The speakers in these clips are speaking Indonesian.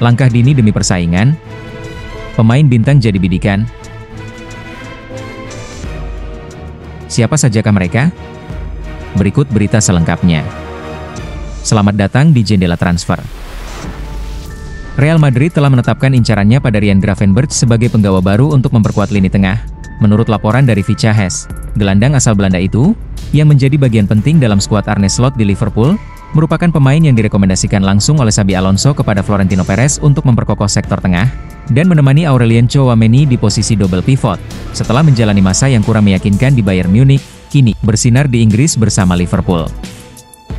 Langkah dini demi persaingan, pemain bintang jadi bidikan. Siapa sajakah mereka? Berikut berita selengkapnya. Selamat datang di Jendela Transfer. Real Madrid telah menetapkan incarannya pada Ryan Gravenberch sebagai penggawa baru untuk memperkuat lini tengah. Menurut laporan dari Fichajes, gelandang asal Belanda itu, yang menjadi bagian penting dalam skuad Arne Slot di Liverpool, merupakan pemain yang direkomendasikan langsung oleh Xabi Alonso kepada Florentino Perez untuk memperkokoh sektor tengah, dan menemani Aurelien Tchouaméni di posisi double pivot. Setelah menjalani masa yang kurang meyakinkan di Bayern Munich, kini bersinar di Inggris bersama Liverpool.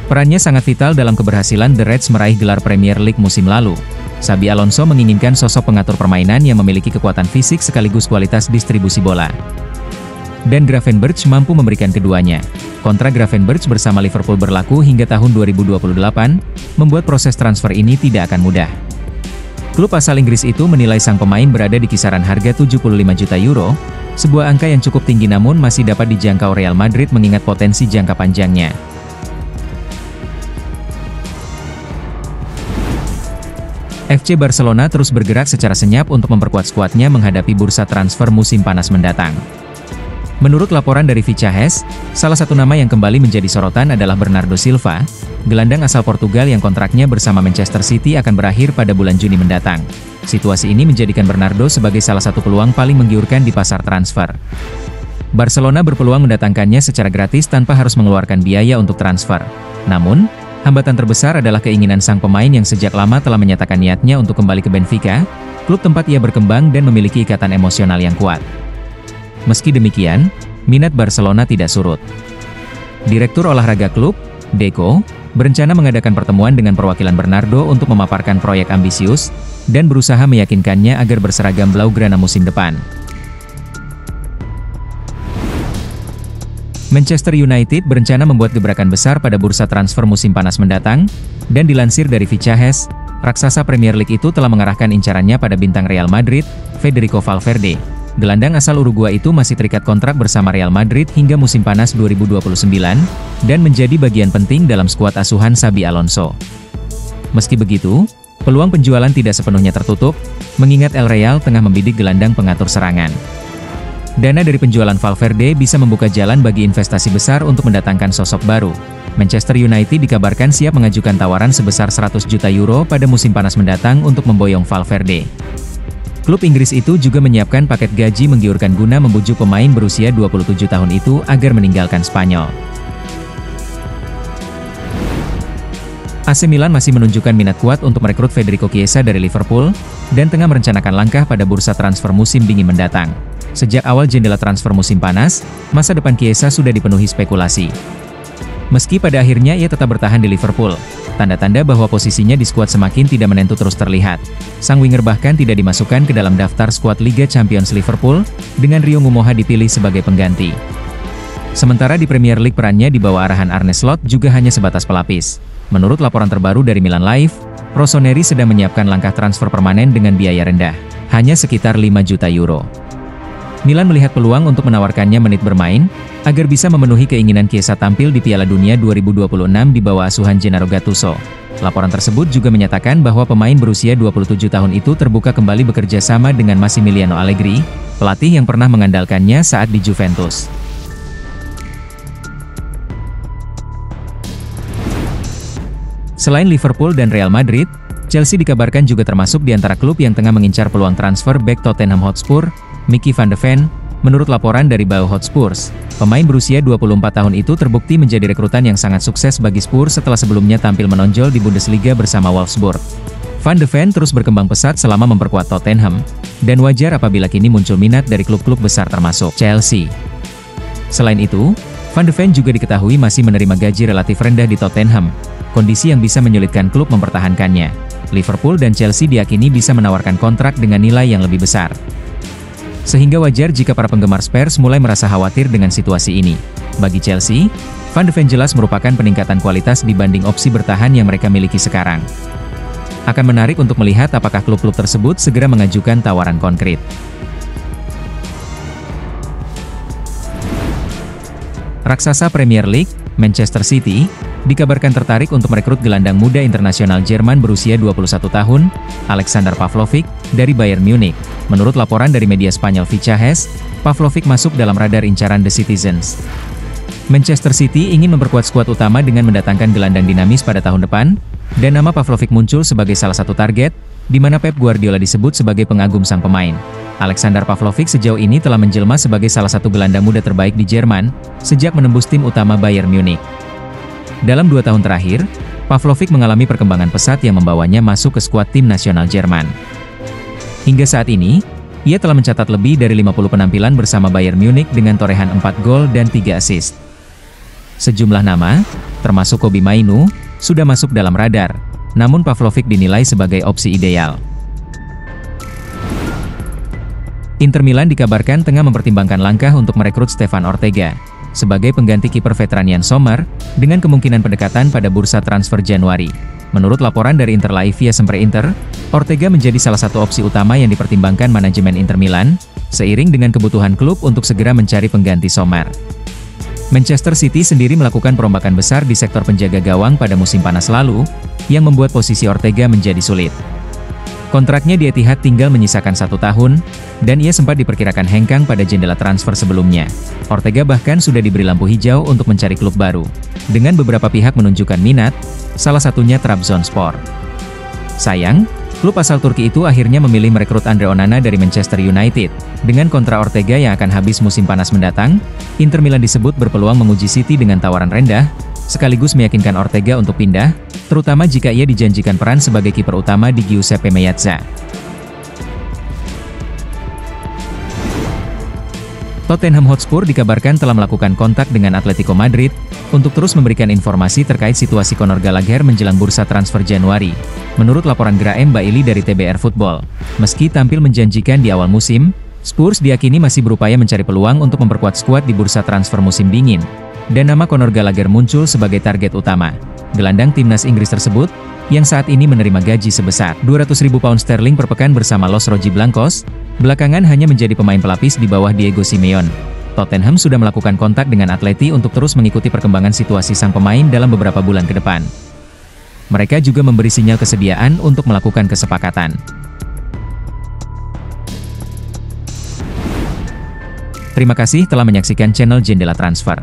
Perannya sangat vital dalam keberhasilan The Reds meraih gelar Premier League musim lalu. Xabi Alonso menginginkan sosok pengatur permainan yang memiliki kekuatan fisik sekaligus kualitas distribusi bola. Dan Gravenberch mampu memberikan keduanya. Kontrak Gravenberch bersama Liverpool berlaku hingga tahun 2028, membuat proses transfer ini tidak akan mudah. Klub asal Inggris itu menilai sang pemain berada di kisaran harga 75 juta euro, sebuah angka yang cukup tinggi namun masih dapat dijangkau Real Madrid mengingat potensi jangka panjangnya. FC Barcelona terus bergerak secara senyap untuk memperkuat skuadnya menghadapi bursa transfer musim panas mendatang. Menurut laporan dari Fichajes, salah satu nama yang kembali menjadi sorotan adalah Bernardo Silva, gelandang asal Portugal yang kontraknya bersama Manchester City akan berakhir pada bulan Juni mendatang. Situasi ini menjadikan Bernardo sebagai salah satu peluang paling menggiurkan di pasar transfer. Barcelona berpeluang mendatangkannya secara gratis tanpa harus mengeluarkan biaya untuk transfer. Namun, hambatan terbesar adalah keinginan sang pemain yang sejak lama telah menyatakan niatnya untuk kembali ke Benfica, klub tempat ia berkembang dan memiliki ikatan emosional yang kuat. Meski demikian, minat Barcelona tidak surut. Direktur olahraga klub, Deco, berencana mengadakan pertemuan dengan perwakilan Bernardo untuk memaparkan proyek ambisius, dan berusaha meyakinkannya agar berseragam Blaugrana musim depan. Manchester United berencana membuat gebrakan besar pada bursa transfer musim panas mendatang, dan dilansir dari Fichajes, raksasa Premier League itu telah mengarahkan incarannya pada bintang Real Madrid, Federico Valverde. Gelandang asal Uruguay itu masih terikat kontrak bersama Real Madrid hingga musim panas 2029, dan menjadi bagian penting dalam skuad asuhan Xabi Alonso. Meski begitu, peluang penjualan tidak sepenuhnya tertutup, mengingat El Real tengah membidik gelandang pengatur serangan. Dana dari penjualan Valverde bisa membuka jalan bagi investasi besar untuk mendatangkan sosok baru. Manchester United dikabarkan siap mengajukan tawaran sebesar 100 juta euro pada musim panas mendatang untuk memboyong Valverde. Klub Inggris itu juga menyiapkan paket gaji menggiurkan guna membujuk pemain berusia 27 tahun itu agar meninggalkan Spanyol. AC Milan masih menunjukkan minat kuat untuk merekrut Federico Chiesa dari Liverpool, dan tengah merencanakan langkah pada bursa transfer musim dingin mendatang. Sejak awal jendela transfer musim panas, masa depan Chiesa sudah dipenuhi spekulasi. Meski pada akhirnya ia tetap bertahan di Liverpool, tanda-tanda bahwa posisinya di skuad semakin tidak menentu terus terlihat. Sang winger bahkan tidak dimasukkan ke dalam daftar skuad Liga Champions Liverpool, dengan Rio Ngumoha dipilih sebagai pengganti. Sementara di Premier League perannya di bawah arahan Arne Slot juga hanya sebatas pelapis. Menurut laporan terbaru dari Milan Live, Rossoneri sedang menyiapkan langkah transfer permanen dengan biaya rendah, hanya sekitar 5 juta euro. Milan melihat peluang untuk menawarkannya menit bermain, agar bisa memenuhi keinginan Chiesa tampil di Piala Dunia 2026 di bawah asuhan Gennaro Gattuso. Laporan tersebut juga menyatakan bahwa pemain berusia 27 tahun itu terbuka kembali bekerja sama dengan Massimiliano Allegri, pelatih yang pernah mengandalkannya saat di Juventus. Selain Liverpool dan Real Madrid, Chelsea dikabarkan juga termasuk di antara klub yang tengah mengincar peluang transfer bek Tottenham Hotspur, Mickey van de Ven. Menurut laporan dari Bauer Hotspurs, pemain berusia 24 tahun itu terbukti menjadi rekrutan yang sangat sukses bagi Spurs setelah sebelumnya tampil menonjol di Bundesliga bersama Wolfsburg. Van de Ven terus berkembang pesat selama memperkuat Tottenham, dan wajar apabila kini muncul minat dari klub-klub besar termasuk Chelsea. Selain itu, Van de Ven juga diketahui masih menerima gaji relatif rendah di Tottenham, kondisi yang bisa menyulitkan klub mempertahankannya. Liverpool dan Chelsea diyakini bisa menawarkan kontrak dengan nilai yang lebih besar. Sehingga wajar jika para penggemar Spurs mulai merasa khawatir dengan situasi ini. Bagi Chelsea, Van de Ven jelas merupakan peningkatan kualitas dibanding opsi bertahan yang mereka miliki sekarang. Akan menarik untuk melihat apakah klub-klub tersebut segera mengajukan tawaran konkret. Raksasa Premier League, Manchester City, dikabarkan tertarik untuk merekrut gelandang muda internasional Jerman berusia 21 tahun, Alexander Pavlovic, dari Bayern Munich. Menurut laporan dari media Spanyol Fichajes, Pavlovic masuk dalam radar incaran The Citizens. Manchester City ingin memperkuat skuad utama dengan mendatangkan gelandang dinamis pada tahun depan, dan nama Pavlovic muncul sebagai salah satu target, di mana Pep Guardiola disebut sebagai pengagum sang pemain. Alexander Pavlovic sejauh ini telah menjelma sebagai salah satu gelandang muda terbaik di Jerman, sejak menembus tim utama Bayern Munich. Dalam 2 tahun terakhir, Pavlovic mengalami perkembangan pesat yang membawanya masuk ke skuad tim nasional Jerman. Hingga saat ini, ia telah mencatat lebih dari 50 penampilan bersama Bayern Munich dengan torehan 4 gol dan 3 assist. Sejumlah nama, termasuk Kobbie Mainoo, sudah masuk dalam radar, namun Pavlovic dinilai sebagai opsi ideal. Inter Milan dikabarkan tengah mempertimbangkan langkah untuk merekrut Stefan Ortega sebagai pengganti kiper veteran Yann Sommer, dengan kemungkinan pendekatan pada bursa transfer Januari. Menurut laporan dari Inter Live via Sempre Inter, Ortega menjadi salah satu opsi utama yang dipertimbangkan manajemen Inter Milan, seiring dengan kebutuhan klub untuk segera mencari pengganti Sommer. Manchester City sendiri melakukan perombakan besar di sektor penjaga gawang pada musim panas lalu, yang membuat posisi Ortega menjadi sulit. Kontraknya di Etihad tinggal menyisakan 1 tahun, dan ia sempat diperkirakan hengkang pada jendela transfer sebelumnya. Ortega bahkan sudah diberi lampu hijau untuk mencari klub baru, dengan beberapa pihak menunjukkan minat, salah satunya Trabzonspor. Sayang, klub asal Turki itu akhirnya memilih merekrut Andre Onana dari Manchester United. Dengan kontrak Ortega yang akan habis musim panas mendatang, Inter Milan disebut berpeluang menguji City dengan tawaran rendah, sekaligus meyakinkan Ortega untuk pindah, terutama jika ia dijanjikan peran sebagai kiper utama di Giuseppe Meazza. Tottenham Hotspur dikabarkan telah melakukan kontak dengan Atletico Madrid, untuk terus memberikan informasi terkait situasi Conor Gallagher menjelang bursa transfer Januari. Menurut laporan Graham Bailey dari TBR Football, meski tampil menjanjikan di awal musim, Spurs diyakini masih berupaya mencari peluang untuk memperkuat skuad di bursa transfer musim dingin, dan nama Conor Gallagher muncul sebagai target utama. Gelandang timnas Inggris tersebut, yang saat ini menerima gaji sebesar 200.000 pound sterling per pekan bersama Los Rojiblancos, belakangan hanya menjadi pemain pelapis di bawah Diego Simeone. Tottenham sudah melakukan kontak dengan Atleti untuk terus mengikuti perkembangan situasi sang pemain dalam beberapa bulan ke depan. Mereka juga memberi sinyal kesediaan untuk melakukan kesepakatan. Terima kasih telah menyaksikan channel Jendela Transfer.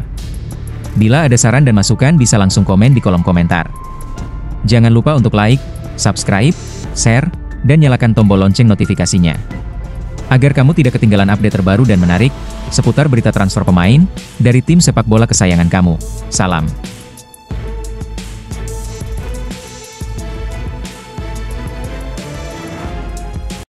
Bila ada saran dan masukan bisa langsung komen di kolom komentar. Jangan lupa untuk like, subscribe, share, dan nyalakan tombol lonceng notifikasinya. Agar kamu tidak ketinggalan update terbaru dan menarik, seputar berita transfer pemain, dari tim sepak bola kesayangan kamu. Salam.